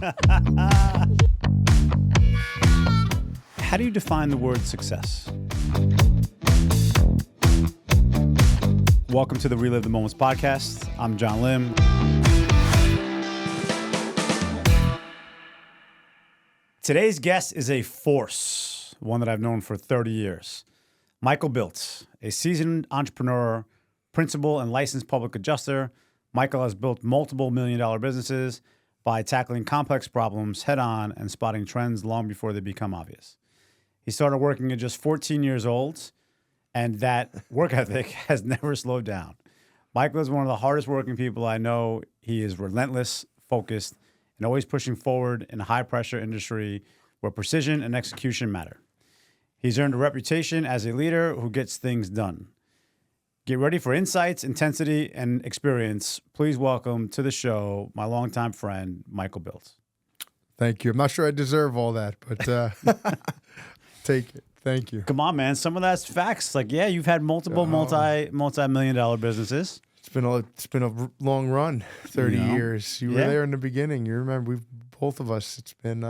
How do you define the word success? Welcome to the Relive the Moments podcast. I'm John Lim. Today's guest is a force, one that I've known for 30 years. Michael Bilt, a seasoned entrepreneur, principal, and licensed public adjuster. Michael has built multiple million-dollar businesses by tackling complex problems head-on and spotting trends long before they become obvious. He started working at just 14 years old, and that work ethic has never slowed down. Michael is one of the hardest working people I know. He is relentless, focused, and always pushing forward in a high-pressure industry where precision and execution matter. He's earned a reputation as a leader who gets things done. Get ready for insights, intensity, and experience. Please welcome to the show my longtime friend, Michael Bilt. Thank you. I'm not sure I deserve all that, but take it. Thank you. Come on, man. Some of that's facts. Like, yeah, you've had multiple multi-million-dollar businesses. It's been a long run, 30 years. You were there in the beginning. You remember, both of us. It's been,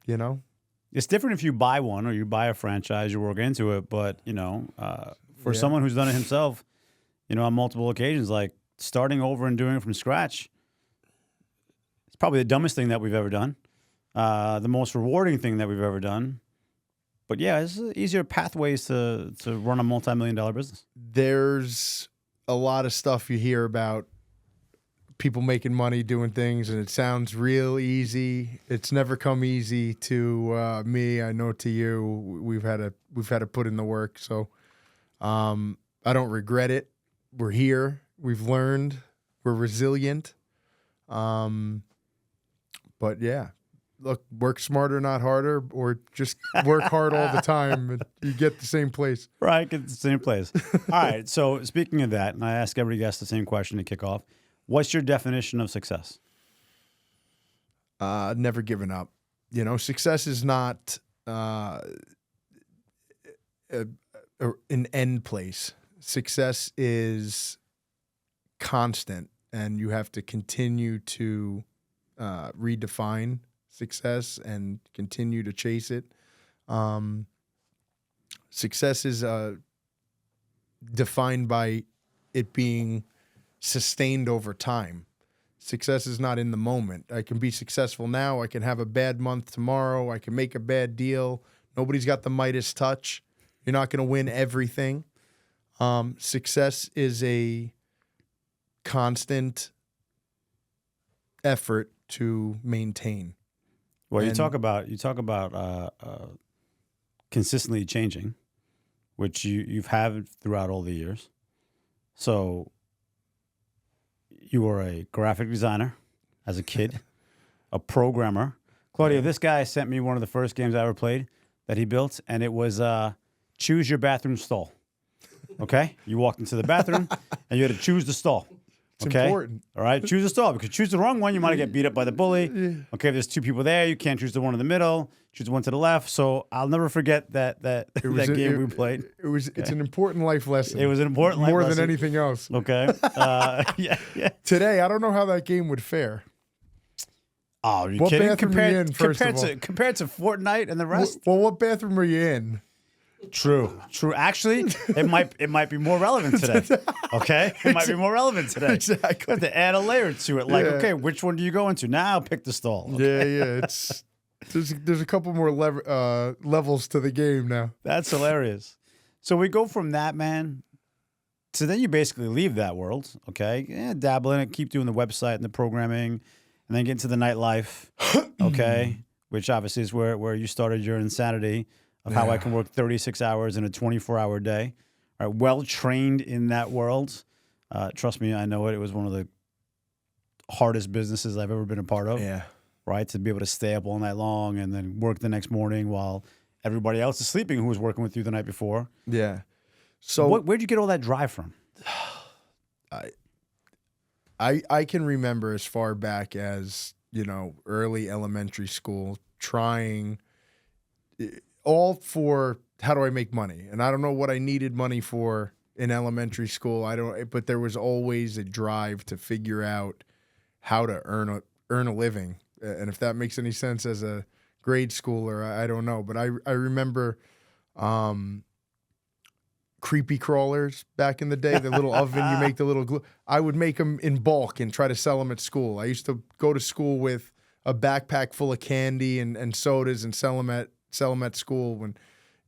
It's different if you buy one or you buy a franchise, you work into it. But, for someone who's done it himself, on multiple occasions, like starting over and doing it from scratch, it's probably the dumbest thing that we've ever done. The most rewarding thing that we've ever done. But yeah, it's easier pathways to run a multi-million-dollar business. There's a lot of stuff you hear about people making money doing things, and it sounds real easy. It's never come easy to me. I know to you, we've had to put in the work. So I don't regret it. We're here. We've learned. We're resilient. But yeah. Look, work smarter, not harder, or just work hard all the time, and you get the same place. Right, get the same place. All right, so speaking of that, and I ask every guest the same question to kick off, what's your definition of success? Never giving up. Success is not an end place. Success is constant, and you have to continue to redefine success and continue to chase it. Success is defined by it being sustained over time. Success is not in the moment. I can be successful now. I can have a bad month tomorrow. I can make a bad deal. Nobody's got the Midas touch. You're not going to win everything. Success is a constant effort to maintain. Well, you talk about consistently changing, which you've had throughout all the years. So you were a graphic designer as a kid, a programmer. Claudio, this guy sent me one of the first games I ever played that he built, and it was choose your bathroom stall. Okay? You walked into the bathroom, and you had to choose the stall. It's important. All right, choose a stall, because choose the wrong one, you might get beat up by the bully. Okay, if there's two people there, you can't choose the one in the middle. Choose the one to the left. So I'll never forget that game we played. It's an important life lesson. It was an important life lesson. More than anything else. Okay. Yeah. Today, I don't know how that game would fare. Oh, you what kidding? bathroom are you in, first of all? Compared to Fortnite and the rest? Well, what bathroom are you in? True. Actually, it might be more relevant today. Okay, it might be more relevant today. Exactly. You have to add a layer to it. Like, okay, which one do you go into? Now pick the stall. Okay? Yeah. There's a couple more levels to the game now. That's hilarious. So we go from that, man. So then you basically leave that world. Okay, dabble in it, keep doing the website and the programming, and then get into the nightlife. Okay, which obviously is where you started your insanity of how I can work 36 hours in a 24-hour day. All right, well trained in that world. Trust me, I know it. It was one of the hardest businesses I've ever been a part of. Yeah. Right, to be able to stay up all night long and then work the next morning while everybody else is sleeping who was working with you the night before. Yeah. So where'd you get all that drive from? I can remember as far back as, early elementary school, trying all for how do I make money? And I don't know what I needed money for in elementary school. But there was always a drive to figure out how to earn earn a living. And if that makes any sense as a grade schooler, I don't know. But I remember creepy crawlers back in the day, the little oven, you make the little glue. I would make them in bulk and try to sell them at school. I used to go to school with a backpack full of candy and sodas and sell them at school. When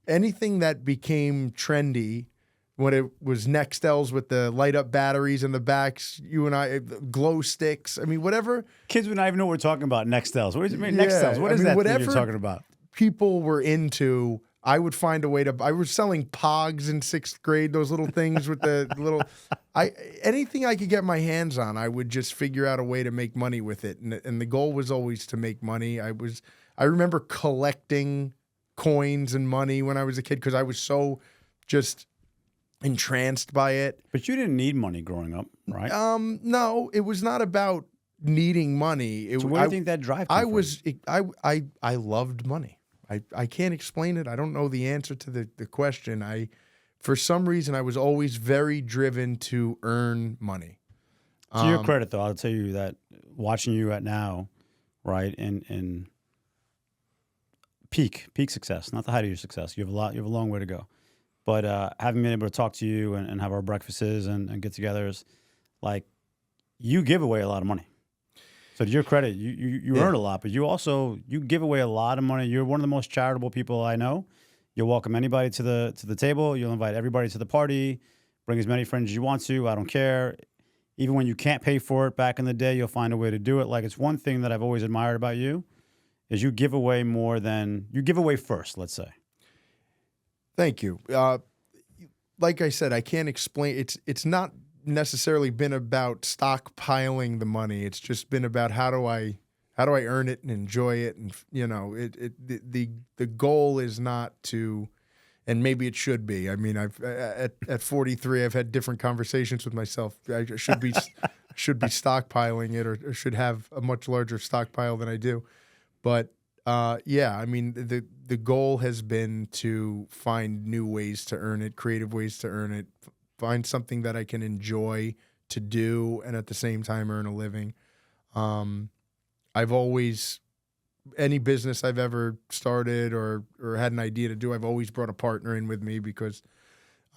anything that became trendy, when it was Nextels with the light up batteries in the backs, you and I, glow sticks. I mean, whatever. Kids would not even know what we're talking about. Nextels. What do you mean Yeah, Nextels? What I is mean, that thing whatever you're talking about? people were into, I would find a way to. I was selling Pogs in 6th grade, those little things with the little. Anything I could get my hands on, I would just figure out a way to make money with it, and the goal was always to make money. I remember collecting coins and money when I was a kid because I was so just entranced by it. But you didn't need money growing up, right? No, it was not about needing money. So where do you think that drive came from? I loved money. I can't explain it. I don't know the answer to the question. For some reason, I was always very driven to earn money. To your credit, though, I'll tell you that watching you at now, right, in peak success, not the height of your success. You have a long way to go. But having been able to talk to you and have our breakfasts and get-togethers, like, you give away a lot of money. So to your credit, you earn a lot, but you give away a lot of money. You're one of the most charitable people I know. You'll welcome anybody to the table. You'll invite everybody to the party. Bring as many friends as you want to. I don't care. Even when you can't pay for it back in the day, you'll find a way to do it. Like, it's one thing that I've always admired about you is you give away more than you give away first, let's say. Thank you. Like I said, I can't explain. It's not necessarily been about stockpiling the money. It's just been about how do I earn it and enjoy it, and the goal is not to, and maybe it should be. I mean, at 43, I've had different conversations with myself. I should be stockpiling it, or should have a much larger stockpile than I do. But I mean, the goal has been to find new ways to earn it, creative ways to earn it, find something that I can enjoy to do and at the same time earn a living. I've always, any business I've ever started or had an idea to do, I've always brought a partner in with me because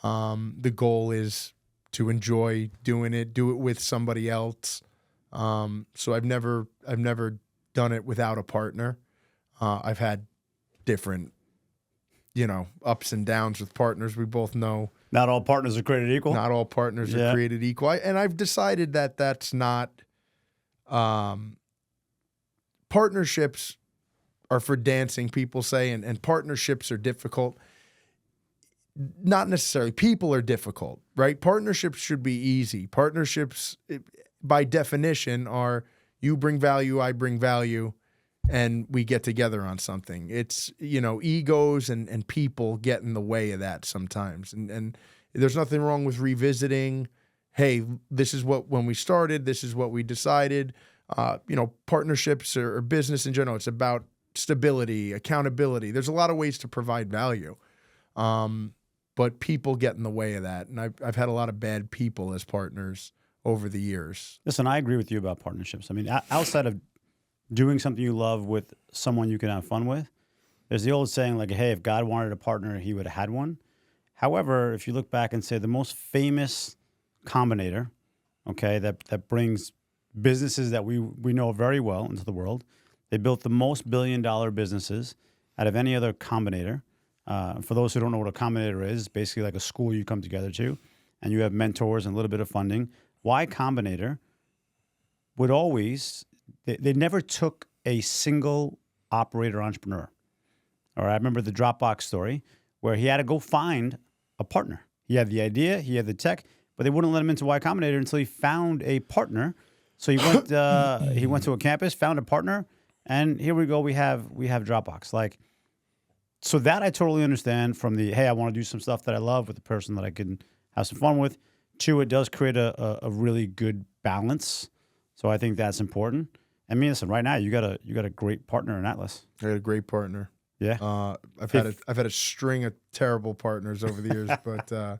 the goal is to enjoy doing it, do it with somebody else. So I've never done it without a partner. I've had different, ups and downs with partners. We both know not all partners are created equal. Not all partners are created equal. And I've decided that that's not. Partnerships are for dancing, people say, and partnerships are difficult. Not necessarily. People are difficult, right? Partnerships should be easy. Partnerships, by definition, are you bring value, I bring value, and we get together on something. It's, egos and people get in the way of that sometimes. And there's nothing wrong with revisiting, hey, this is when we started, this is what we decided. Partnerships or business in general, it's about stability, accountability. There's a lot of ways to provide value. But people get in the way of that. And I've had a lot of bad people as partners over the years. Listen, I agree with you about partnerships. I mean, outside of doing something you love with someone you can have fun with, there's the old saying, like, hey, if God wanted a partner, he would have had one. However, if you look back and say the most famous combinator, okay, that brings businesses that we know very well into the world, they built the most billion-dollar businesses out of any other combinator. For those who don't know what a combinator is, it's basically like a school you come together to, and you have mentors and a little bit of funding. Y Combinator would always, they never took a single operator entrepreneur. Or I remember the Dropbox story where he had to go find a partner. He had the idea, he had the tech, but they wouldn't let him into Y Combinator until he found a partner. So he went to a campus, found a partner, and here we go. We have Dropbox. Like, so that I totally understand from the, hey, I want to do some stuff that I love with the person that I can have some fun with. Two, it does create a really good balance. So I think that's important. I mean, listen, right now you got a great partner in Atlas. I got a great partner. Yeah. I've had a string of terrible partners over the years, but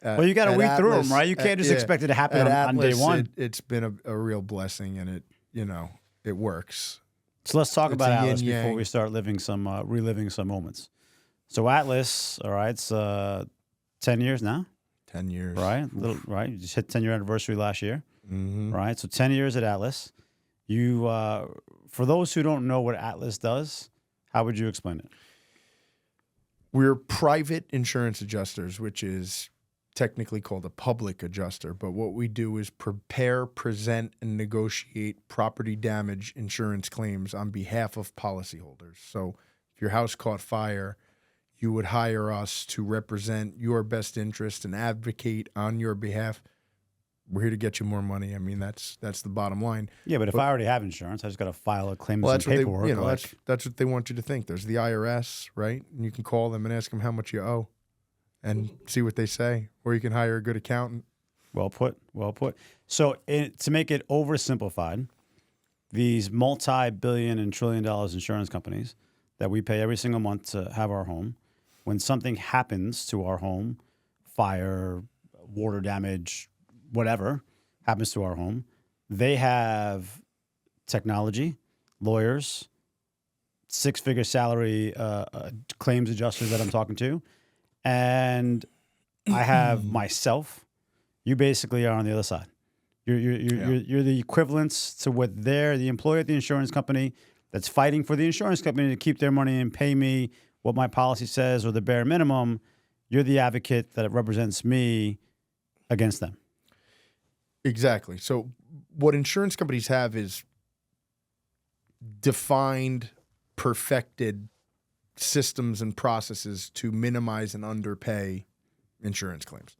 well, you got to weed through them, right? You can't just expect it to happen on day one. It's been a real blessing, and it works. So let's talk It's about a Atlas before yin-yang. we start reliving some moments. So Atlas, all right, it's 10 years now, 10 years. right? Right, you just hit 10-year anniversary last year, Mm-hmm. right? So 10 years at Atlas. You, for those who don't know what Atlas does, how would you explain it? We're private insurance adjusters, which is technically called a public adjuster. But what we do is prepare, present, and negotiate property damage insurance claims on behalf of policyholders. So if your house caught fire, you would hire us to represent your best interest and advocate on your behalf. We're here to get you more money. I mean, that's the bottom line. Yeah, but if I already have insurance, I just got to file a claim Well, and that's some what paperwork. they, that's what they want you to think. There's the IRS, right? And you can call them and ask them how much you owe, and see what they say. Or you can hire a good accountant. Well put. Well put. So to make it oversimplified, these multi-billion and trillion dollars insurance companies that we pay every single month to have our home, when something happens to our home, fire, water damage, whatever happens to our home, they have technology, lawyers, six-figure salary claims adjusters that I'm talking to, and I have myself. You basically are on the other side. You're the equivalents to what the employee at the insurance company that's fighting for the insurance company to keep their money and pay me what my policy says or the bare minimum. You're the advocate that represents me against them. Exactly. So what insurance companies have is defined, perfected systems and processes to minimize and underpay insurance claims.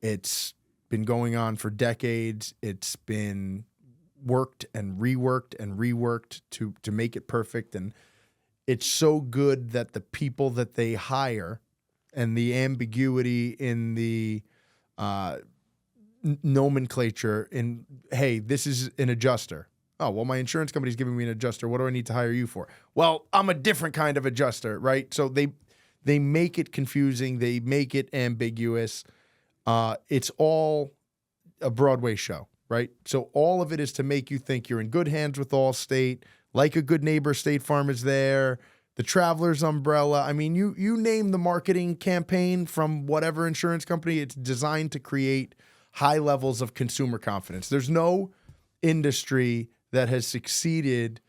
It's been going on for decades. It's been worked and reworked to make it perfect. And it's so good that the people that they hire and the ambiguity in the nomenclature in, hey, this is an adjuster. Oh, well, my insurance company's giving me an adjuster. What do I need to hire you for? Well, I'm a different kind of adjuster, right? So they make it confusing. They make it ambiguous. It's all a Broadway show, right? So all of it is to make you think you're in good hands with Allstate, like a good neighbor, State Farm is there, the Traveler's umbrella. I mean, you name the marketing campaign from whatever insurance company, it's designed to create high levels of consumer confidence. There's no industry that has succeeded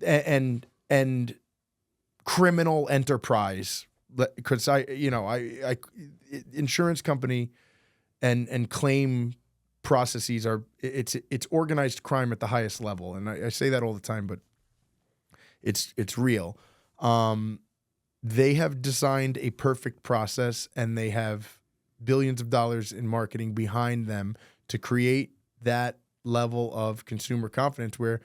and criminal enterprise, because insurance company and claim processes it's organized crime at the highest level. And I say that all the time, but it's real. They have designed a perfect process, and they have billions of dollars in marketing behind them to create that level of consumer confidence where,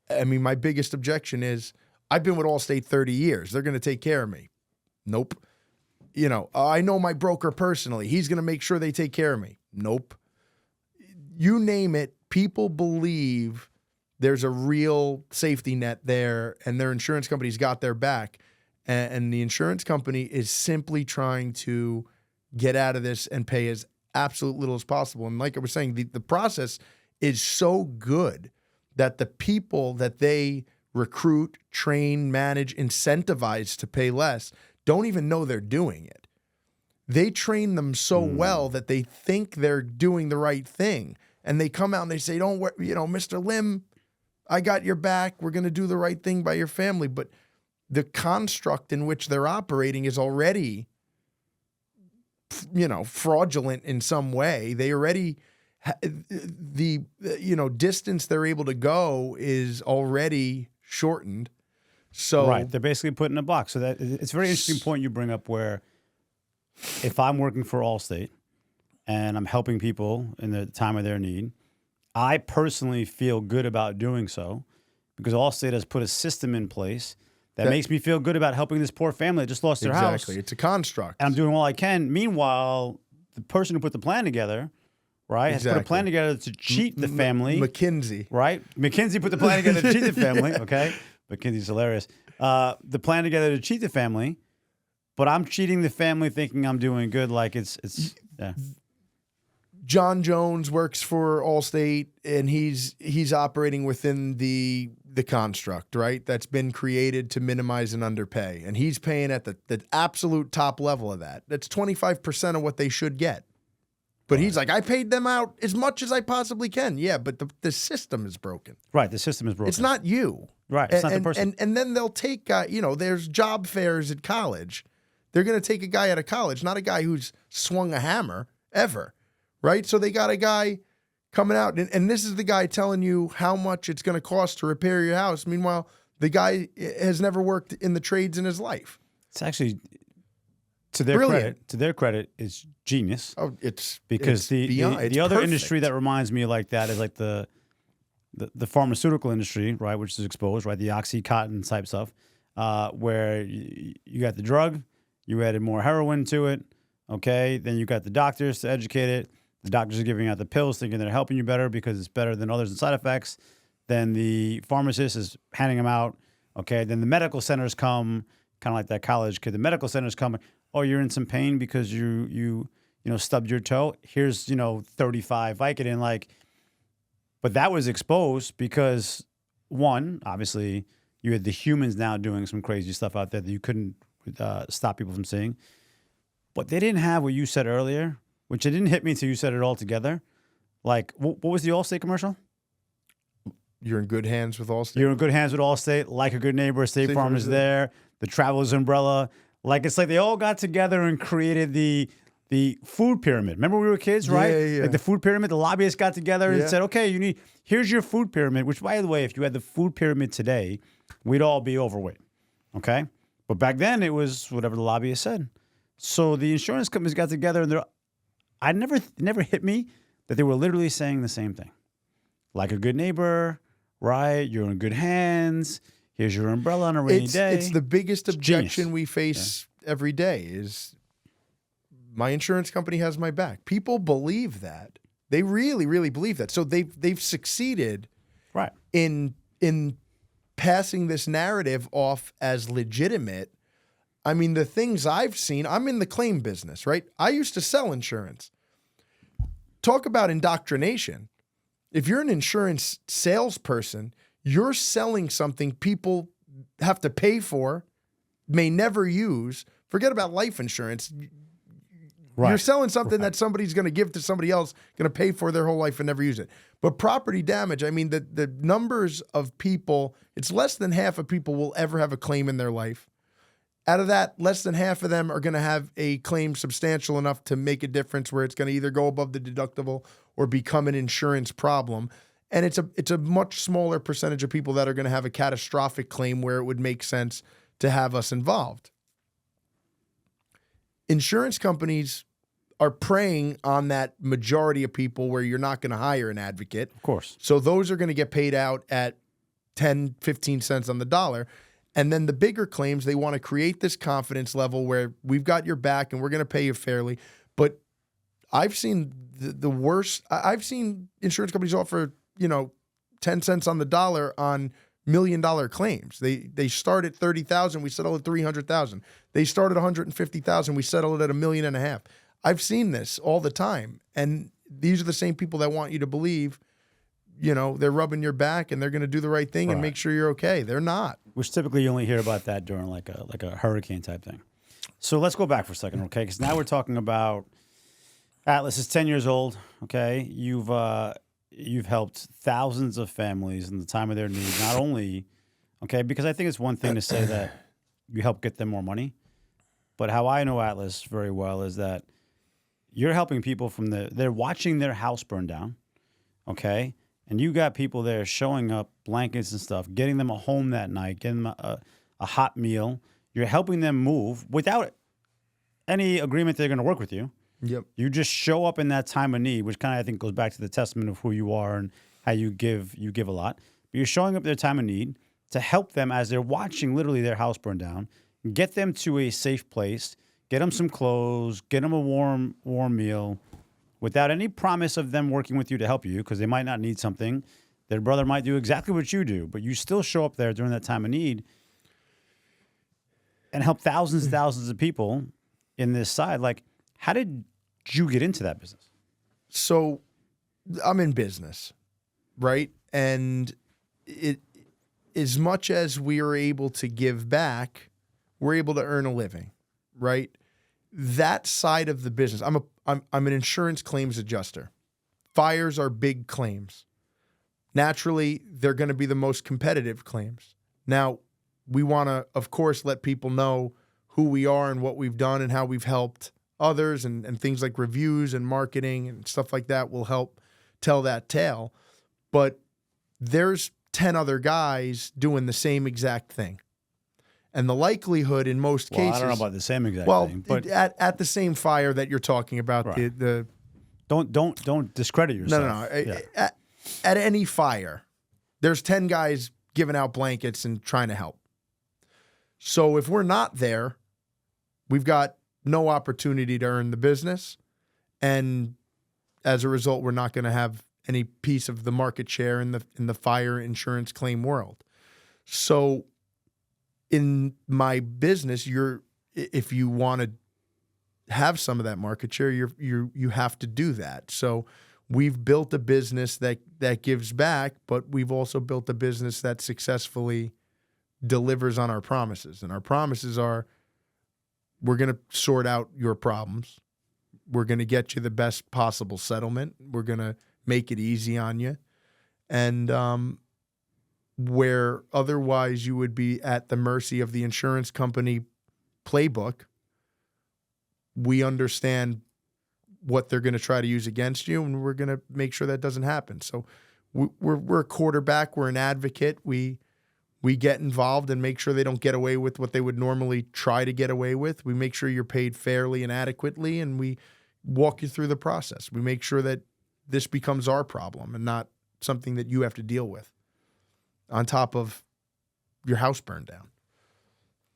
I mean, my biggest objection is I've been with Allstate 30 years. They're going to take care of me. Nope. I know my broker personally. He's going to make sure they take care of me. Nope. You name it, people believe there's a real safety net there and their insurance company's got their back. And the insurance company is simply trying to get out of this and pay as absolute little as possible. And like I was saying, the process is so good that the people that they recruit, train, manage, incentivize to pay less don't even know they're doing it. They train them so well that they think they're doing the right thing. And they come out and they say, don't worry, Mr. Lim, I got your back. We're going to do the right thing by your family. But the construct in which they're operating is already, fraudulent in some way. They already, the distance they're able to go is already shortened. So right, they're basically put in a box. So that it's a very interesting point you bring up, where if I'm working for Allstate and I'm helping people in the time of their need, I personally feel good about doing so because Allstate has put a system in place that makes me feel good about helping this poor family that just lost their house. Exactly. It's a construct. And I'm doing all I can. Meanwhile, the person who put the plan together, right, has put a plan together to cheat the family. McKinsey. Right? McKinsey put the plan together to cheat the family, okay? McKinsey's hilarious. The plan together to cheat the family, but I'm cheating the family thinking I'm doing good, like it's yeah. John Jones works for Allstate, and he's operating within the construct, right? That's been created to minimize and underpay. And he's paying at the absolute top level of that. That's 25% of what they should get. But he's like, I paid them out as much as I possibly can. Yeah, but the system is broken. Right, the system is broken. It's not you. Right, it's not the person. And then they'll take, there's job fairs at college. They're going to take a guy out of college, not a guy who's swung a hammer ever, right? So they got a guy coming out, and this is the guy telling you how much it's going to cost to repair your house. Meanwhile, the guy has never worked in the trades in his life. It's actually... To their credit, it's genius. Oh, it's because the other perfect. industry that reminds me like that is like the pharmaceutical industry, right, which is exposed, right, the OxyContin type stuff, where you got the drug, you added more heroin to it, okay, then you got the doctors to educate it. The doctors are giving out the pills, thinking they're helping you better because it's better than others in side effects. Then the pharmacist is handing them out, okay. Then the medical centers come, kind of like that college kid. The medical centers come. Oh, you're in some pain because you stubbed your toe. Here's 35 Vicodin, but that was exposed because one, obviously, you had the humans now doing some crazy stuff out there that you couldn't stop people from seeing. But they didn't have what you said earlier, which it didn't hit me until you said it all together. Like, what was the Allstate commercial? You're in good hands with Allstate. You're in good hands with Allstate. Like a good neighbor, State Farm is there. The Traveler's umbrella. Like, it's like they all got together and created the food pyramid. Remember we were kids, right? Yeah. Like the food pyramid, the lobbyists got together and said, okay, here's your food pyramid, which, by the way, if you had the food pyramid today, we'd all be overweight, okay? But back then, it was whatever the lobbyists said. So the insurance companies got together, and it never hit me that they were literally saying the same thing. Like a good neighbor, right? You're in good hands. Here's your umbrella on a rainy day. It's the biggest objection we face every day is my insurance company has my back. People believe that. They really, really believe that. So they've succeeded right in passing this narrative off as legitimate. I mean, the things I've seen, I'm in the claim business, right? I used to sell insurance. Talk about indoctrination. If you're an insurance salesperson, you're selling something people have to pay for, may never use. Forget about life insurance. Right. You're selling something that somebody's going to give to somebody else, going to pay for their whole life and never use it. But property damage, I mean, the numbers of people, it's less than half of people will ever have a claim in their life. Out of that, less than half of them are going to have a claim substantial enough to make a difference where it's going to either go above the deductible or become an insurance problem. And it's a much smaller percentage of people that are going to have a catastrophic claim where it would make sense to have us involved. Insurance companies are preying on that majority of people where you're not going to hire an advocate. Of course. So those are going to get paid out at 10, 15 cents on the dollar. And then the bigger claims, they want to create this confidence level where we've got your back and we're going to pay you fairly. But I've seen the worst. I've seen insurance companies offer 10 cents on the dollar on $1 million claims. They start at 30,000, we settle at 300,000. They start at 150,000, we settle it at $1.5 million. I've seen this all the time, and these are the same people that want you to believe, they're rubbing your back and they're going to do the right thing and make sure you're okay. They're not. Which typically you only hear about that during like a hurricane type thing. So let's go back for a second, okay? Because now we're talking about Atlas is 10 years old. Okay, you've helped thousands of families in the time of their need. Not only, okay, because I think it's one thing to say that you help get them more money, but how I know Atlas very well is that you're helping people they're watching their house burn down, okay, and you got people there showing up, blankets and stuff, getting them a home that night, getting them a hot meal. You're helping them move without any agreement they're going to work with you. Yep. You just show up in that time of need, which kind of I think goes back to the testament of who you are and how you give a lot. But you're showing up their time of need to help them as they're watching literally their house burn down, get them to a safe place, get them some clothes, get them a warm meal without any promise of them working with you to help you because they might not need something. Their brother might do exactly what you do, but you still show up there during that time of need and help thousands and thousands of people in this side. Like, how did you get into that business? So I'm in business, right? And it, as much as we are able to give back, we're able to earn a living, right? That side of the business, I'm an insurance claims adjuster. Fires are big claims. Naturally, they're going to be the most competitive claims. Now, we want to, of course, let people know who we are and what we've done and how we've helped others, and things like reviews and marketing and stuff like that will help tell that tale. But there's 10 other guys doing the same exact thing. And the likelihood in most cases... I don't know about the same exact thing. But at the same fire that you're talking about, right. the Don't discredit yourself. No. Yeah. At any fire, there's 10 guys giving out blankets and trying to help. So if we're not there, we've got no opportunity to earn the business. And as a result, we're not going to have any piece of the market share in the fire insurance claim world. So in my business, if you want to have some of that market share, you have to do that. So we've built a business that gives back, but we've also built a business that successfully delivers on our promises. And our promises are, we're going to sort out your problems. We're going to get you the best possible settlement. We're going to make it easy on you. And where otherwise you would be at the mercy of the insurance company playbook, we understand what they're going to try to use against you, and we're going to make sure that doesn't happen. So we're a quarterback. We're an advocate. We get involved and make sure they don't get away with what they would normally try to get away with. We make sure you're paid fairly and adequately, and we walk you through the process. We make sure that this becomes our problem and not something that you have to deal with on top of your house burned down.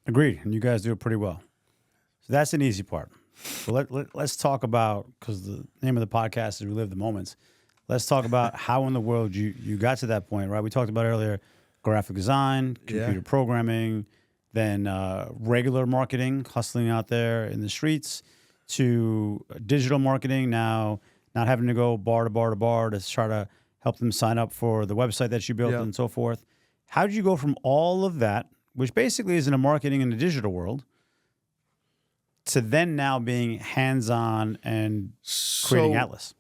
Agreed. And you guys do it pretty well. So that's an easy part. So let's talk about, because the name of the podcast is Relive the Moments. Let's talk about how in the world you got to that point, right? We talked about earlier graphic design, computer programming, then regular marketing, hustling out there in the streets, to digital marketing, now not having to go bar to bar to bar to try to help them sign up for the website that you built and so forth. How did you go from all of that, which basically is in a marketing in the digital world, to then now being hands-on and creating Atlas?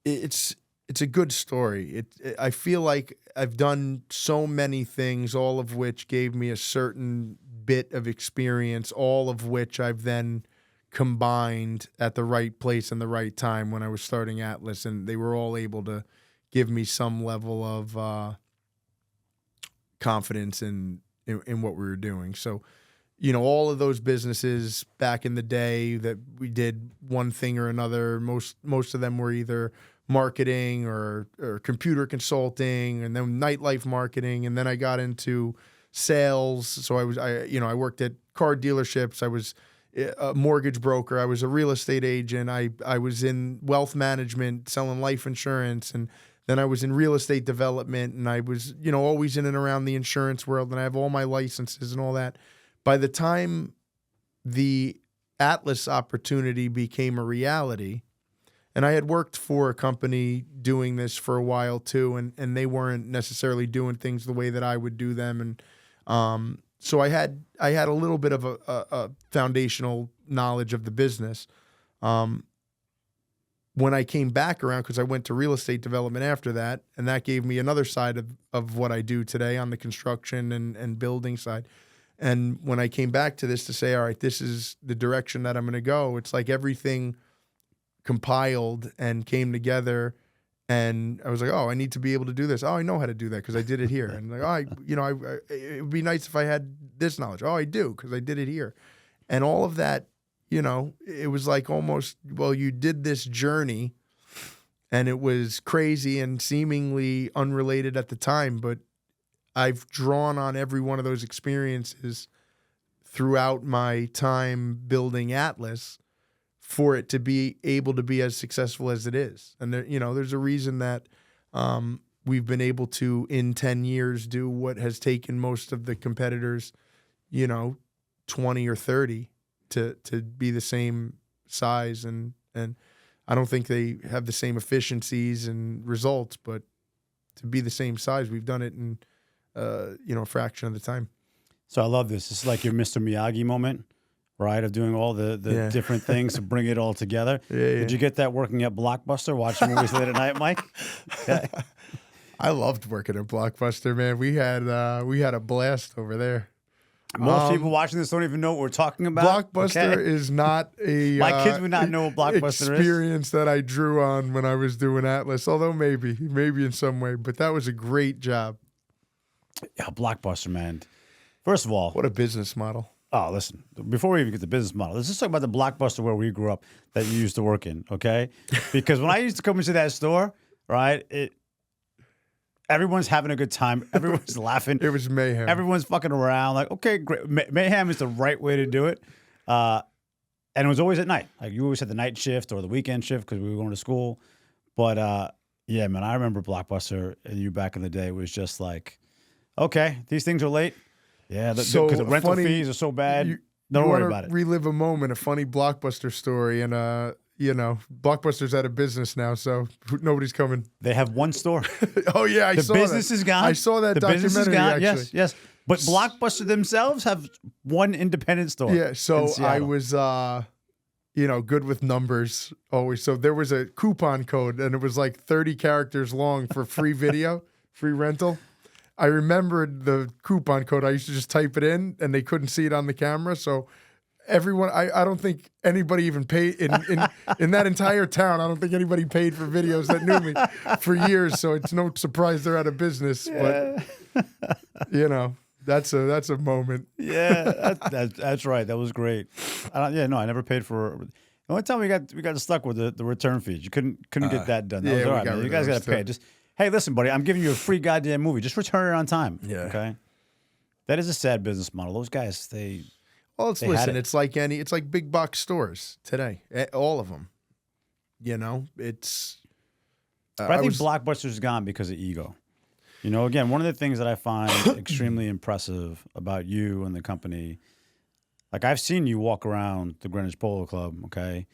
It's a good story. I feel like I've done so many things, all of which gave me a certain bit of experience, all of which I've then combined at the right place and the right time when I was starting Atlas, and they were all able to give me some level of confidence in what we were doing. So, all of those businesses back in the day that we did one thing or another, most of them were either marketing or computer consulting, and then nightlife marketing, and then I got into sales. So I worked at car dealerships. I was a mortgage broker. I was a real estate agent. I was in wealth management, selling life insurance, and then I was in real estate development, and I was always in and around the insurance world, and I have all my licenses and all that. By the time the Atlas opportunity became a reality, and I had worked for a company doing this for a while too, and they weren't necessarily doing things the way that I would do them, and so I had a little bit of a foundational knowledge of the business. When I came back around, because I went to real estate development after that, and that gave me another side of what I do today on the construction and building side. And when I came back to this to say, all right, this is the direction that I'm going to go, it's like everything compiled and came together, and I was like, oh, I need to be able to do this. Oh, I know how to do that because I did it here. And like, it would be nice if I had this knowledge. Oh, I do because I did it here. And all of that, it was like almost, well, you did this journey, and it was crazy and seemingly unrelated at the time, but I've drawn on every one of those experiences throughout my time building Atlas for it to be able to be as successful as it is. And there's a reason that we've been able to, in 10 years, do what has taken most of the competitors, 20 or 30 to be the same size. And I don't think they have the same efficiencies and results, but to be the same size, we've done it in a fraction of the time. So I love this. This is like your Mr. Miyagi moment, right? Of doing all the different things to bring it all together. Did you get that working at Blockbuster, watching movies late at night, Mike? Okay. I loved working at Blockbuster, man. We had a blast over there. Most people watching this don't even know what we're talking about. Blockbuster is not a my kids would not know what Blockbuster experience that I drew on when I was doing Atlas. Although maybe in some way, but that was a great job. Yeah, Blockbuster, man. First of all, what a business model. Oh, listen, before we even get the business model, let's just talk about the Blockbuster where we grew up that you used to work in, okay? Because when I used to come into that store, right, everyone's having a good time. Everyone's laughing. It was mayhem. Everyone's fucking around. Like, okay, great. Mayhem is the right way to do it. And it was always at night. Like, you always had the night shift or the weekend shift because we were going to school. But, yeah, man, I remember Blockbuster and you back in the day was just like, okay, these things are late. Yeah, because the rental fees are so bad. Don't worry about it. Relive a moment, a funny Blockbuster story, and Blockbuster's out of business now, so nobody's coming. They have one store. Oh yeah, I saw that. The business is gone. I saw that documentary. Business is gone. Actually. Yes. But Blockbuster themselves have one independent store. Yeah. So I was, good with numbers always. So there was a coupon code, and it was like 30 characters long for free video, free rental. I remembered the coupon code. I used to just type it in, and they couldn't see it on the camera. So everyone, I don't think anybody even paid in that entire town. I don't think anybody paid for videos that knew me for years. So it's no surprise they're out of business. Yeah. But that's a moment. Yeah, that's right. That was great. I never paid for. The only time we got stuck with the return fees. You couldn't get that done. That was all right, man. You guys got to pay. Just. Hey, listen, buddy, I'm giving you a free goddamn movie. Just return it on time. Yeah. Okay. That is a sad business model. Those guys, it's like big box stores today. All of them. It's. But I think Blockbuster's gone because of ego. Again, one of the things that I find extremely impressive about you and the company, like I've seen you walk around the Greenwich Polo Club. Okay,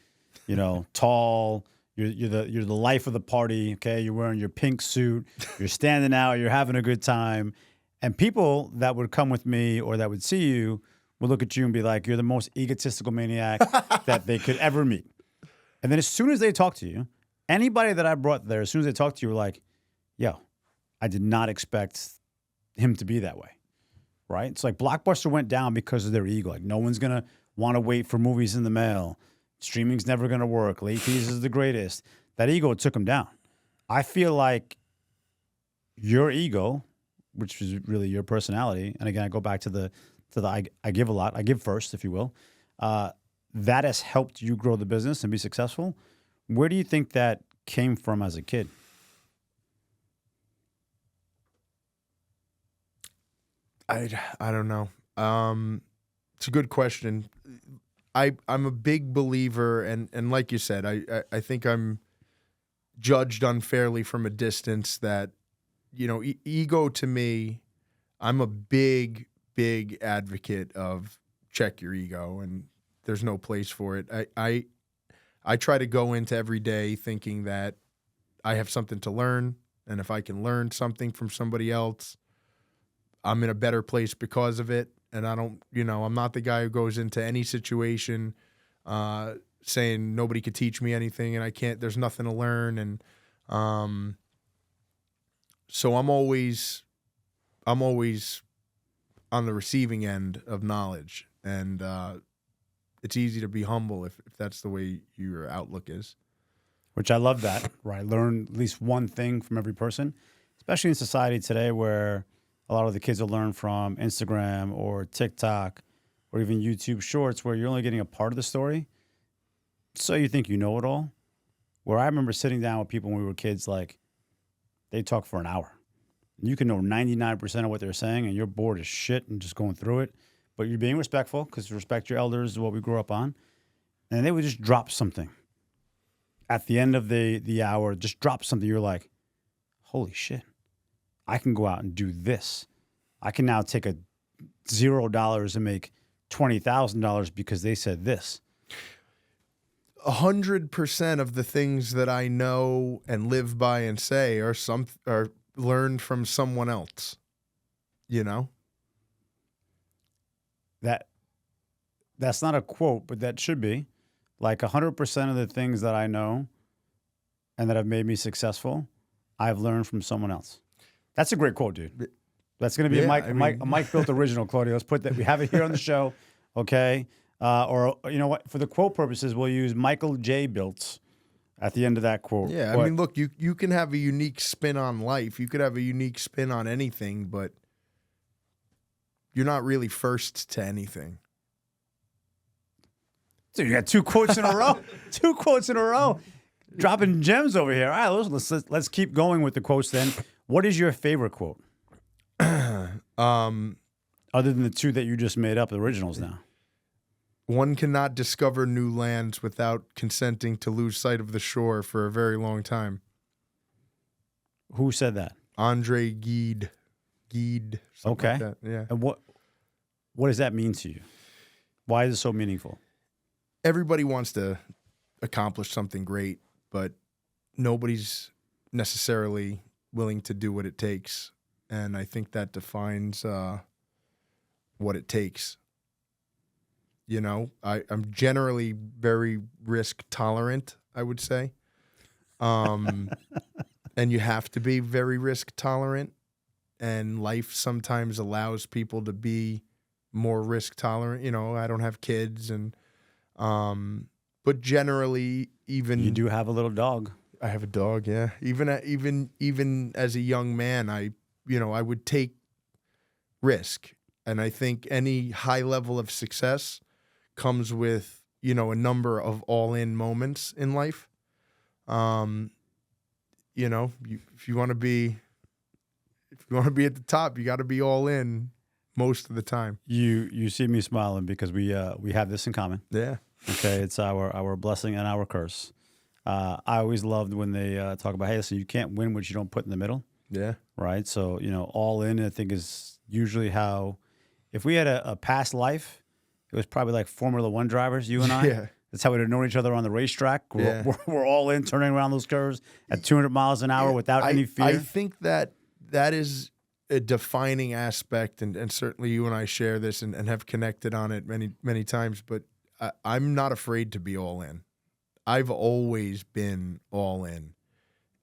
tall. You're the life of the party, okay? You're wearing your pink suit. You're standing out. You're having a good time. And people that would come with me or that would see you would look at you and be like, you're the most egotistical maniac that they could ever meet. And then as soon as they talk to you, anybody that I brought there, as soon as they talk to you, were like, yo, I did not expect him to be that way, right? It's like Blockbuster went down because of their ego. Like no one's going to want to wait for movies in the mail. Streaming's never going to work. Late fees is the greatest. That ego took him down. I feel like your ego, which is really your personality, and again, I go back to the I give a lot. I give first, if you will. That has helped you grow the business and be successful. Where do you think that came from as a kid? I don't know. It's a good question. I'm a big believer, and like you said, I think I'm judged unfairly from a distance that, ego to me, I'm a big advocate of check your ego, and there's no place for it. I try to go into every day thinking that I have something to learn, and if I can learn something from somebody else, I'm in a better place because of it. And I don't, I'm not the guy who goes into any situation saying nobody could teach me anything and there's nothing to learn. And so I'm always on the receiving end of knowledge. And it's easy to be humble if that's the way your outlook is. Which I love that, right? Learn at least one thing from every person, especially in society today where a lot of the kids will learn from Instagram or TikTok or even YouTube Shorts where you're only getting a part of the story. So you think you know it all. Where I remember sitting down with people when we were kids, like they talk for an hour. You can know 99% of what they're saying and you're bored as shit and just going through it. But you're being respectful because respect your elders is what we grew up on. And they would just drop something. At the end of the hour, just drop something. You're like, holy shit. I can go out and do this. I can now take $0 and make $20,000 because they said this. 100% of the things that I know and live by and say are learned from someone else. You know? That's not a quote, but that should be. Like 100% of the things that I know and that have made me successful, I've learned from someone else. That's a great quote, dude. That's going to be a Mike Bilt original, Claudio. Let's put that. We have it here on the show, okay? Or you know what? For the quote purposes, we'll use Michael J. Bilt at the end of that quote. Yeah, I mean, look, you can have a unique spin on life. You could have a unique spin on anything, but you're not really first to anything. So you got two quotes in a row. Two quotes in a row. Dropping gems over here. All right, let's keep going with the quotes then. What is your favorite quote? Other than the two that you just made up, the originals now. One cannot discover new lands without consenting to lose sight of the shore for a very long time. Who said that? Andre Gide. Okay. Like that. Yeah. And what does that mean to you? Why is it so meaningful? Everybody wants to accomplish something great, but nobody's necessarily willing to do what it takes. And I think that defines what it takes. You know, I'm generally very risk tolerant, I would say. And you have to be very risk tolerant. And life sometimes allows people to be more risk tolerant. You know, I don't have kids, but generally, even you do have a little dog. I have a dog, yeah. Even as a young man, I would take risk, and I think any high level of success comes with a number of all-in moments in life. If you want to be at the top, you got to be all in most of the time. You see me smiling because we have this in common. Yeah. Okay, it's our blessing and our curse. I always loved when they talk about, hey, listen, you can't win what you don't put in the middle. Yeah. Right. So all in, I think, is usually how. If we had a past life, it was probably like Formula One drivers, you and I. Yeah. That's how we'd have known each other on the racetrack. We're all in, turning around those curves at 200 miles an hour without any fear. I think that is a defining aspect, and certainly you and I share this and have connected on it many, many times, but I'm not afraid to be all in. I've always been all in.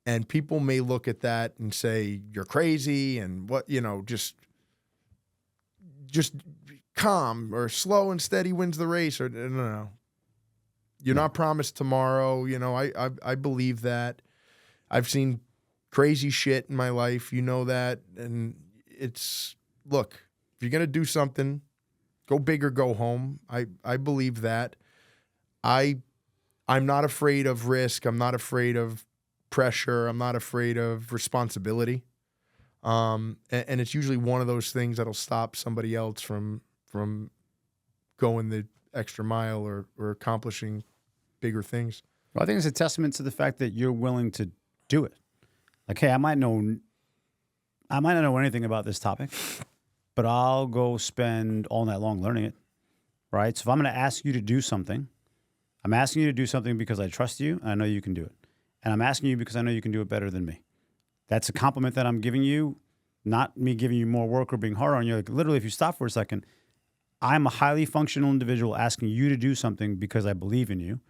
And people may look at that and say, you're crazy and what, just calm or slow and steady wins the race, or no. You're not promised tomorrow. I believe that. I've seen crazy shit in my life. You know that. And look, if you're going to do something, go big or go home. I believe that. I'm not afraid of risk. I'm not afraid of pressure. I'm not afraid of responsibility. And it's usually one of those things that'll stop somebody else from going the extra mile or accomplishing bigger things. Well, I think it's a testament to the fact that you're willing to do it. Like, hey, I might not know anything about this topic, but I'll go spend all night long learning it, right? So if I'm going to ask you to do something, I'm asking you to do something because I trust you and I know you can do it. And I'm asking you because I know you can do it better than me. That's a compliment that I'm giving you, not me giving you more work or being hard on you. Like, literally, if you stop for a second, I'm a highly functional individual asking you to do something because I believe in you,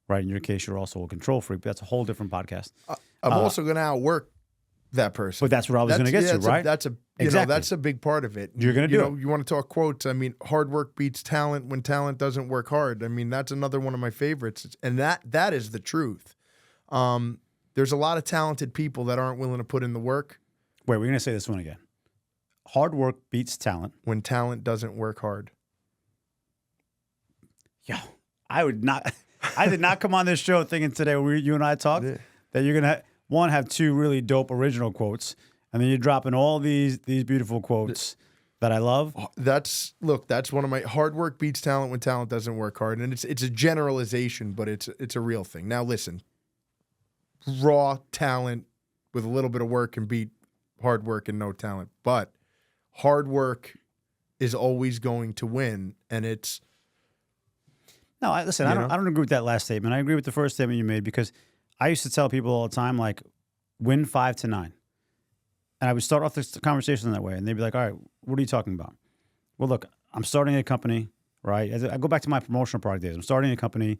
right? In your case, you're also a control freak, but that's a whole different podcast. I'm also going to outwork that person. But that's what I was going to get to, right? That's a big part of it. You're going to do it. You want to talk quotes. I mean, hard work beats talent when talent doesn't work hard. I mean, that's another one of my favorites. And that is the truth. There's a lot of talented people that aren't willing to put in the work. Wait, we're going to say this one again. Hard work beats talent. When talent doesn't work hard. Yo, I did not come on this show thinking today when you and I talked that you're going to, have two really dope original quotes, and then you're dropping all these beautiful quotes that I love. That's one of my hard work beats talent when talent doesn't work hard. And it's a generalization, but it's a real thing. Now listen, raw talent with a little bit of work can beat hard work and no talent, but hard work is always going to win. And No, listen, You I know? don't agree with that last statement. I agree with the first statement you made because I used to tell people all the time, like, win 5 to 9. And I would start off this conversation that way. And they'd be like, all right, what are you talking about? Well, look, I'm starting a company, right? I go back to my promotional product days. I'm starting a company.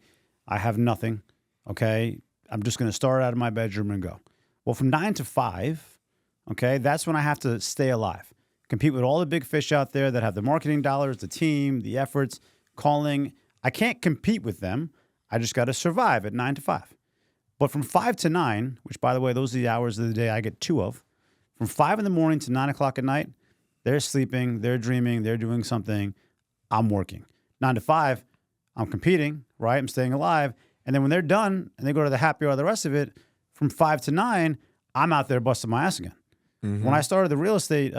I have nothing, okay? I'm just going to start out of my bedroom and go. Well, from 9 to 5, okay, that's when I have to stay alive. Compete with all the big fish out there that have the marketing dollars, the team, the efforts, calling. I can't compete with them. I just got to survive at 9 to 5. But from 5 to 9, which, by the way, those are the hours of the day I get 2 of, from 5 in the morning to 9 o'clock at night, they're sleeping, they're dreaming, they're doing something. I'm working. 9 to 5, I'm competing, right? I'm staying alive. And then when they're done and they go to the happy hour, the rest of it, from 5 to 9, I'm out there busting my ass again. When I started the real estate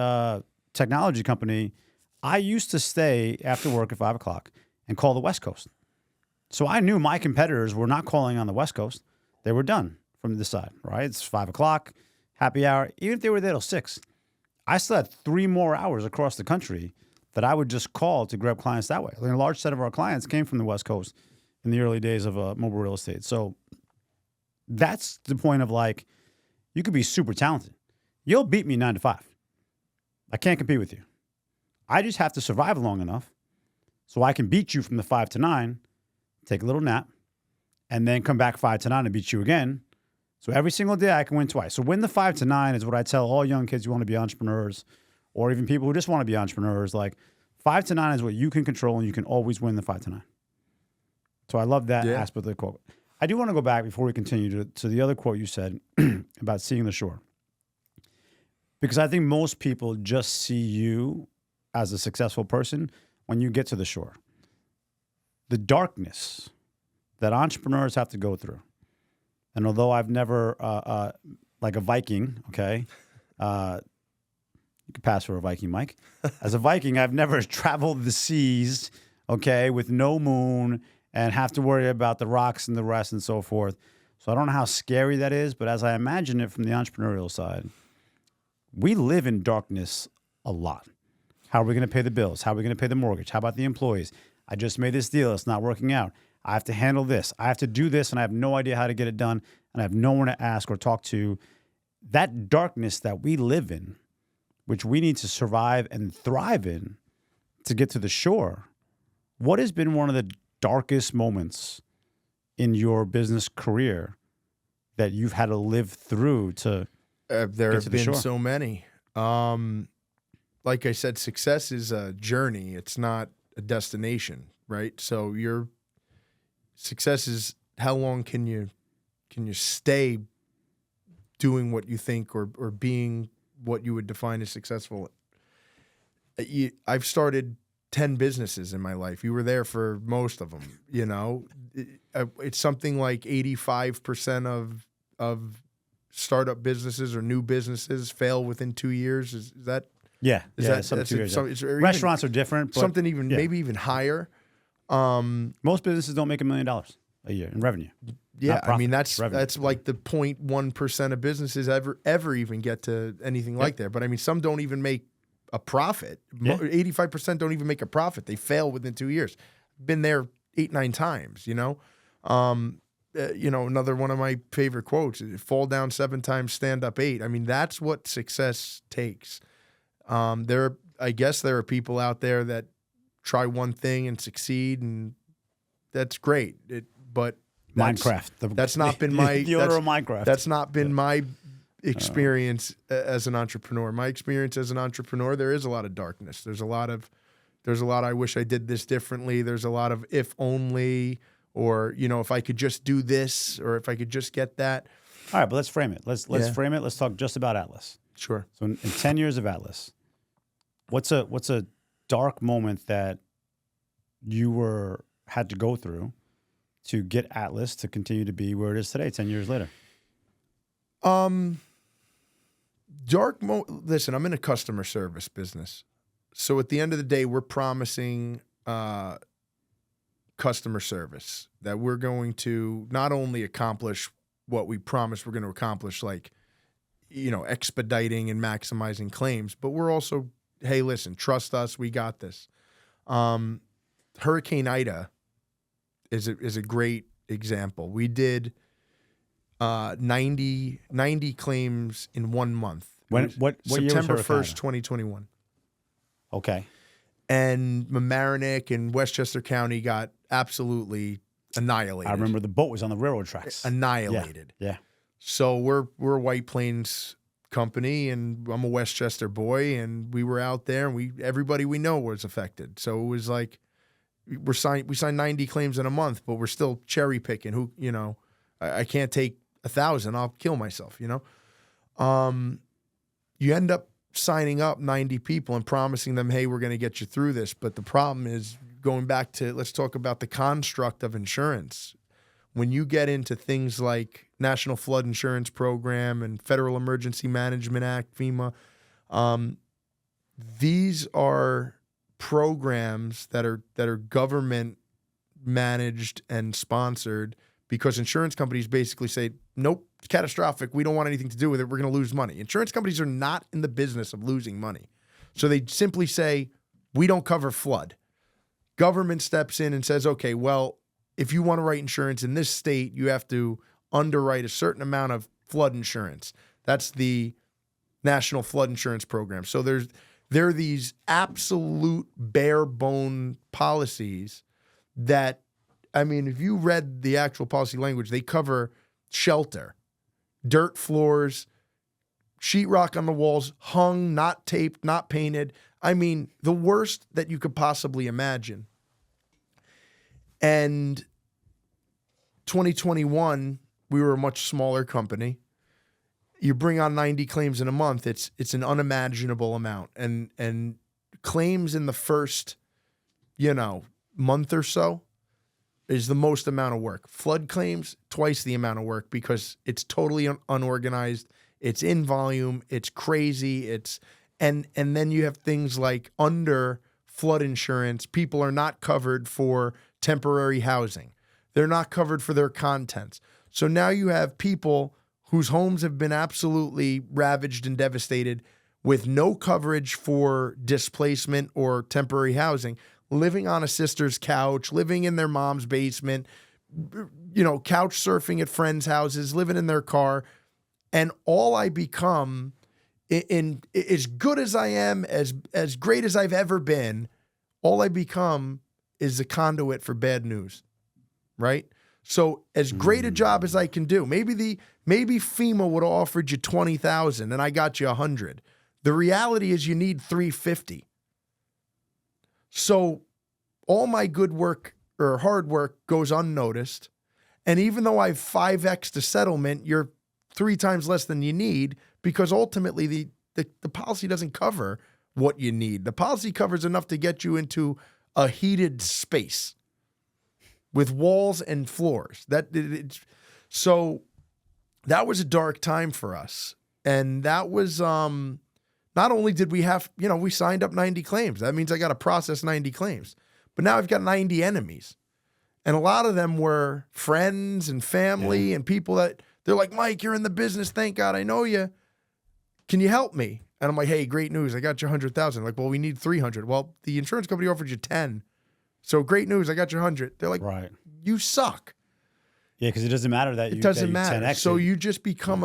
technology company, I used to stay after work at 5 o'clock and call the West Coast. So I knew my competitors were not calling on the West Coast. They were done from this side, right? It's 5 o'clock, happy hour. Even if they were there till 6, I still had 3 more hours across the country that I would just call to grab clients that way. I mean, a large set of our clients came from the West Coast in the early days of mobile real estate. So that's the point of, like, you could be super talented. You'll beat me 9 to 5. I can't compete with you. I just have to survive long enough so I can beat you from the 5 to 9, take a little nap, and then come back 5 to 9 and beat you again. So every single day I can win twice. So win the 5 to 9 is what I tell all young kids who want to be entrepreneurs, or even people who just want to be entrepreneurs. Like, 5 to 9 is what you can control, and you can always win the 5 to 9. So I love that aspect of the quote. I do want to go back before we continue to the other quote you said about seeing the shore. Because I think most people just see you as a successful person when you get to the shore. The darkness that entrepreneurs have to go through. And although I've never, like a Viking, okay, you could pass for a Viking, Mike. As a Viking, I've never traveled the seas, okay, with no moon and have to worry about the rocks and the rest and so forth. So I don't know how scary that is, but as I imagine it from the entrepreneurial side, we live in darkness a lot. How are we going to pay the bills? How are we going to pay the mortgage? How about the employees? I just made this deal. It's not working out. I have to handle this. I have to do this, and I have no idea how to get it done, and I have no one to ask or talk to. That darkness that we live in, which we need to survive and thrive in to get to the shore, what has been one of the darkest moments in your business career that you've had to live through to There get to have the been shore? so many. Like I said, success is a journey. It's not a destination, right? So your success is how long can you stay doing what you think or being what you would define as successful. I've started 10 businesses in my life. You were there for most of them, you know. It's something like 85% of startup businesses or new businesses fail within 2 years. Is that? Yeah, Is yeah. that Some that's 2 years. Restaurants are different, but something even maybe even higher. Most businesses don't make $1 million a year in revenue. Yeah, Not profit, I mean that's revenue. like the 0.1% of businesses ever even get to anything like that. But I mean, some don't even make a profit. Yeah. 85% don't even make a profit. They fail within 2 years. Been there 8-9 times. You know, another one of my favorite quotes: "Fall down 7 times, stand up 8." I mean, that's what success takes. I guess there are people out there that try one thing and succeed, and that's great. But Minecraft. That's not been my the owner of Minecraft. That's not been my experience as an entrepreneur. My experience as an entrepreneur, there is a lot of darkness. There's a lot I wish I did this differently. There's a lot of if only, or if I could just do this, or if I could just get that. All right, but let's frame it. Let's frame it. Let's talk just about Atlas. Sure. So in 10 years of Atlas, what's a dark moment that you had to go through to get Atlas to continue to be where it is today, 10 years later? Listen, I'm in a customer service business. So at the end of the day, we're promising customer service, that we're going to not only accomplish what we promise we're going to accomplish, like, expediting and maximizing claims, but we're also, hey, listen, trust us, we got this. Hurricane Ida is a great example. We did 90 claims in 1 month. What year was September Hurricane 1st, 2021. Okay. And Mamaroneck and Westchester County got absolutely annihilated. I remember the boat was on the railroad tracks. Annihilated. Yeah. So we're a White Plains company, and I'm a Westchester boy, and we were out there, and everybody we know was affected. So it was like we signed 90 claims in a month, but we're still cherry picking. Who, you know, I can't take 1,000. I'll kill myself. You know, you end up signing up 90 people and promising them, hey, we're going to get you through this. But the problem is, going back to, let's talk about the construct of insurance. When you get into things like National Flood Insurance Program and Federal Emergency Management Act, FEMA, these are programs that are government managed and sponsored, because insurance companies basically say, nope, it's catastrophic. We don't want anything to do with it. We're going to lose money. Insurance companies are not in the business of losing money. So they simply say, we don't cover flood. Government steps in and says, okay, well, if you want to write insurance in this state, you have to underwrite a certain amount of flood insurance. That's the National Flood Insurance Program. So there are these absolute bare bone policies that, I mean, if you read the actual policy language, they cover shelter, dirt floors, sheetrock on the walls, hung, not taped, not painted. I mean, the worst that you could possibly imagine. And 2021, we were a much smaller company. You bring on 90 claims in a month, it's an unimaginable amount. And claims in the first, month or so is the most amount of work. Flood claims, twice the amount of work, because it's totally unorganized. It's in volume. It's crazy. And then you have things like under flood insurance, people are not covered for temporary housing. They're not covered for their contents. So now you have people whose homes have been absolutely ravaged and devastated with no coverage for displacement or temporary housing, living on a sister's couch, living in their mom's basement, couch surfing at friends' houses, living in their car. And all I become, in as good as I am, as great as I've ever been, all I become is a conduit for bad news, right? So as great a job as I can do, maybe FEMA would have offered you 20,000 and I got you 100. The reality is you need 350. So all my good work or hard work goes unnoticed. And even though I've 5x the settlement, you're 3 times less than you need, because ultimately the policy doesn't cover what you need. The policy covers enough to get you into a heated space with walls and floors. So that was a dark time for us. And that was, not only did we have, we signed up 90 claims. That means I got to process 90 claims. But now I've got 90 enemies. And a lot of them were friends and family and people that they're like, Mike, you're in the business. Thank God I know you. Can you help me? And I'm like, hey, great news. I got you 100,000. Like, well, we need 300. Well, the insurance company offered you 10. So great news. I got you 100. They're like, right. You suck. Yeah, because it doesn't matter that it doesn't matter. 10X So you just become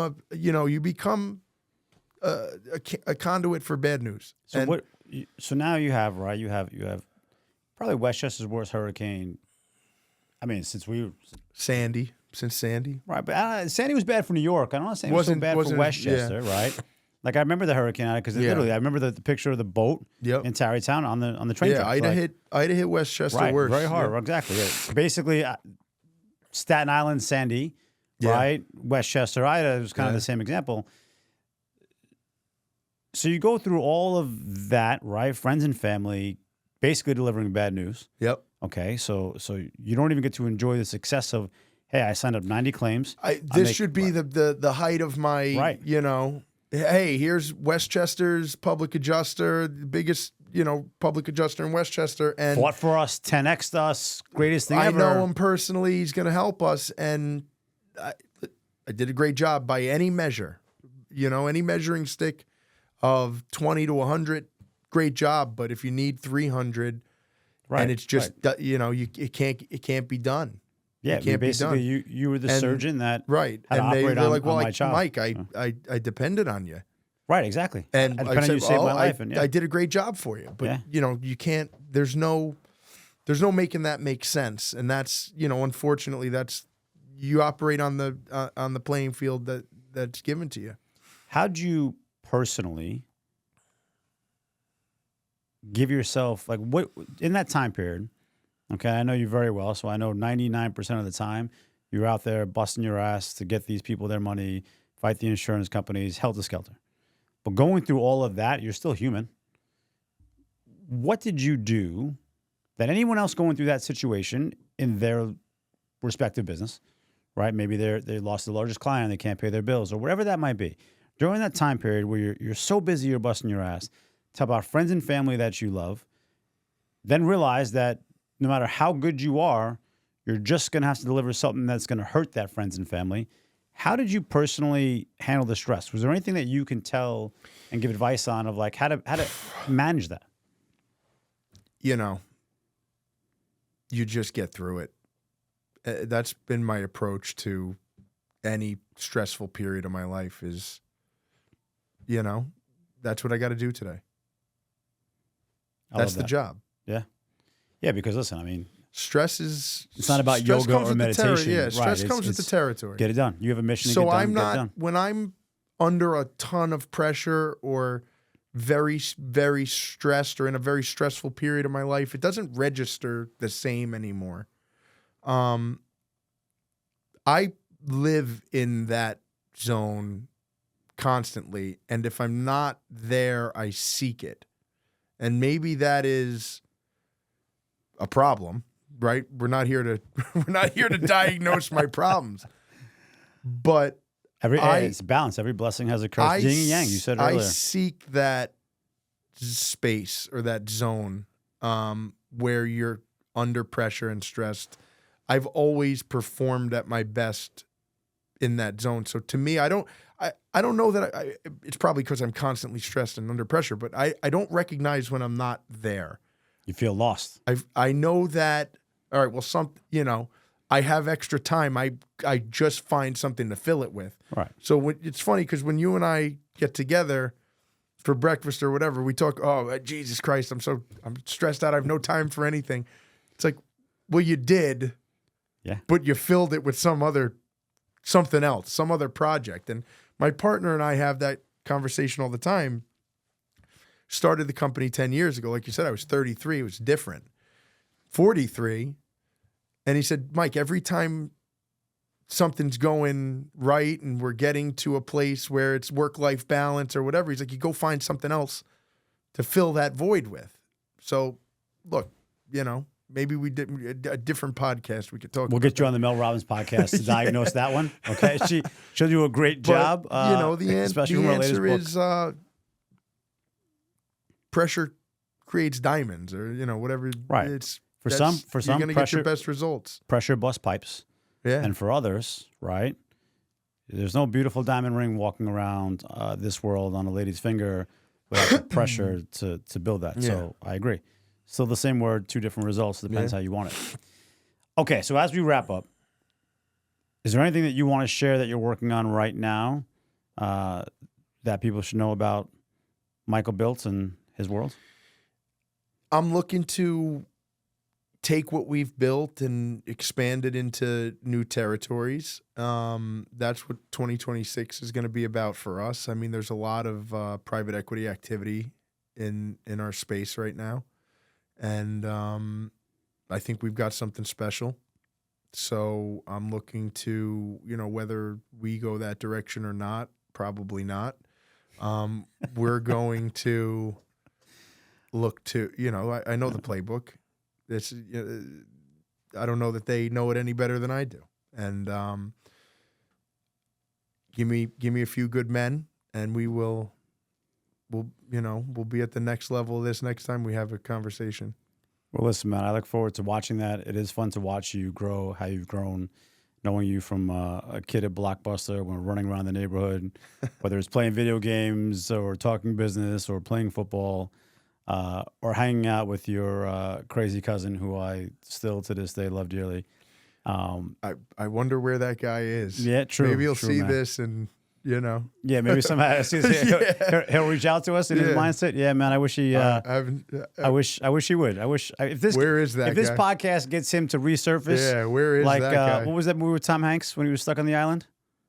a conduit for bad news. So so now you have probably Westchester's worst hurricane. I mean, since Sandy, right? But Sandy was bad for New York. I don't want to say it was so bad for Westchester, right? Like I remember the hurricane because literally I remember the picture of the boat in Tarrytown on the train. Yeah, I'd have hit Westchester worse. Very hard. Exactly. Yeah. Basically, Staten Island, Sandy, right? Westchester, Ida was kind of the same example. So you go through all of that, right? Friends and family, basically delivering bad news. Yep. Okay, so you don't even get to enjoy the success of, hey, I signed up 90 claims. This should be the height of my, hey, here's Westchester's public adjuster, the biggest, public adjuster in Westchester. And fought for us, 10x'd us, greatest thing ever. I know him personally. He's going to help us. And I did a great job by any measure, any measuring stick of 20 to 100, great job. But if you need 300, Right. And it's just it can't be done. Yeah, It can't be done. basically you were the surgeon that Right. had to And operate they're on, like, well, on my child. Mike, I depended on you. Right, exactly. And I I depend on said, you to save my life. I did a great job for you. But you can't, there's no making that make sense. And that's, unfortunately that's, you operate on the playing field that's given to you. How'd you personally give yourself, like, what in that time period? Okay, I know you very well, so I know 99% of the time you're out there busting your ass to get these people their money, fight the insurance companies, helter-skelter. But going through all of that, you're still human. What did you do that anyone else going through that situation in their respective business, right? Maybe they lost the largest client, they can't pay their bills, or whatever that might be. During that time period where you're so busy, you're busting your ass, tell about friends and family that you love, then realize that no matter how good you are, you're just going to have to deliver something that's going to hurt that friends and family. How did you personally handle the stress? Was there anything that you can tell and give advice on of like how to manage that? You just get through it. That's been my approach to any stressful period of my life is, that's what I got to do today. That's the job. Yeah. Yeah, because listen, I mean, it's not about yoga or meditation. Yeah, stress comes with the territory. Get it done. You have a mission to so get done. I'm not, get it done. when I'm under a ton of pressure or very, very stressed or in a very stressful period of my life, it doesn't register the same anymore. I live in that zone constantly, and if I'm not there, I seek it. And maybe that is a problem, right? We're not here to diagnose my problems. But it's balance. Every blessing has a curse. Yin and yang, you said earlier. I seek that space or that zone where you're under pressure and stressed. I've always performed at my best in that zone. So to me, I don't know that it's probably because I'm constantly stressed and under pressure, but I don't recognize when I'm not there. You feel lost. I know that, all right, well, I have extra time. I just find something to fill it with. Right. So it's funny because when you and I get together for breakfast or whatever, we talk, oh, Jesus Christ, I'm stressed out. I have no time for anything. It's like, well, you did, but you filled it with something else, some other project. And my partner and I have that conversation all the time. Started the company 10 years ago. Like you said, I was 33. It was different. 43. And he said, Mike, every time something's going right and we're getting to a place where it's work-life balance or whatever, he's like, you go find something else to fill that void with. So, look, maybe we did a different podcast. We could talk. We'll get you on the Mel Robbins podcast to diagnose that one. Okay, she'll do a great job. The answer is pressure creates diamonds, or whatever. Right. It's for some, you're going to get your best results. Pressure bust pipes. Yeah. And for others, right? There's no beautiful diamond ring walking around this world on a lady's finger without the pressure to build that. Yeah. So I agree. Still the same word, two different results. Depends how you want it. Okay, so as we wrap up, is there anything that you want to share that you're working on right now that people should know about Michael Bilt and his world? I'm looking to take what we've built and expand it into new territories. That's what 2026 is going to be about for us. I mean, there's a lot of private equity activity in our space right now. And I think we've got something special. So I'm looking to, whether we go that direction or not, probably not. We're going to look to, I know the playbook. I don't know that they know it any better than I do. And give me a few good men, and we'll be at the next level of this next time we have a conversation. Well, listen, man, I look forward to watching that. It is fun to watch you grow, how you've grown, knowing you from a kid at Blockbuster when we're running around the neighborhood, whether it's playing video games or talking business or playing football. or hanging out with your crazy cousin, who I still to this day love dearly. I wonder where that guy is. Yeah, true. Maybe he'll true, see man. this and, you know. Yeah, maybe somehow he'll reach out to us in his mindset. Yeah, man, I wish he. I wish he would. Where is that If this guy? podcast gets him to resurface, Yeah, where is like that guy? what was that movie with Tom Hanks when he was stuck on the island?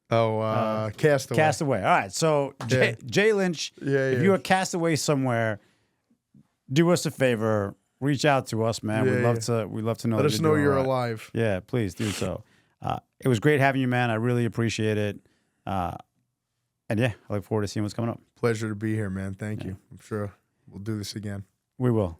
Oh, Castaway. Castaway. All right, so Jay Lynch, if you're a castaway somewhere, do us a favor, reach out to us, man. We'd love to know. Let us know you're alive. Yeah, please do so. It was great having you, man. I really appreciate it. And yeah, I look forward to seeing what's coming up. Pleasure to be here, man. Thank you. I'm sure we'll do this again. We will.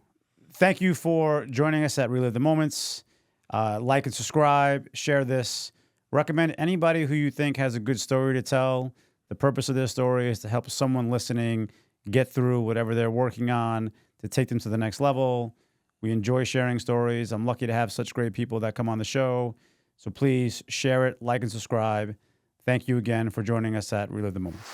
Thank you for joining us at Relive the Moments. Like and subscribe, share this. Recommend anybody who you think has a good story to tell. The purpose of this story is to help someone listening get through whatever they're working on, to take them to the next level. We enjoy sharing stories. I'm lucky to have such great people that come on the show. So please share it, like and subscribe. Thank you again for joining us at Relive the Moments.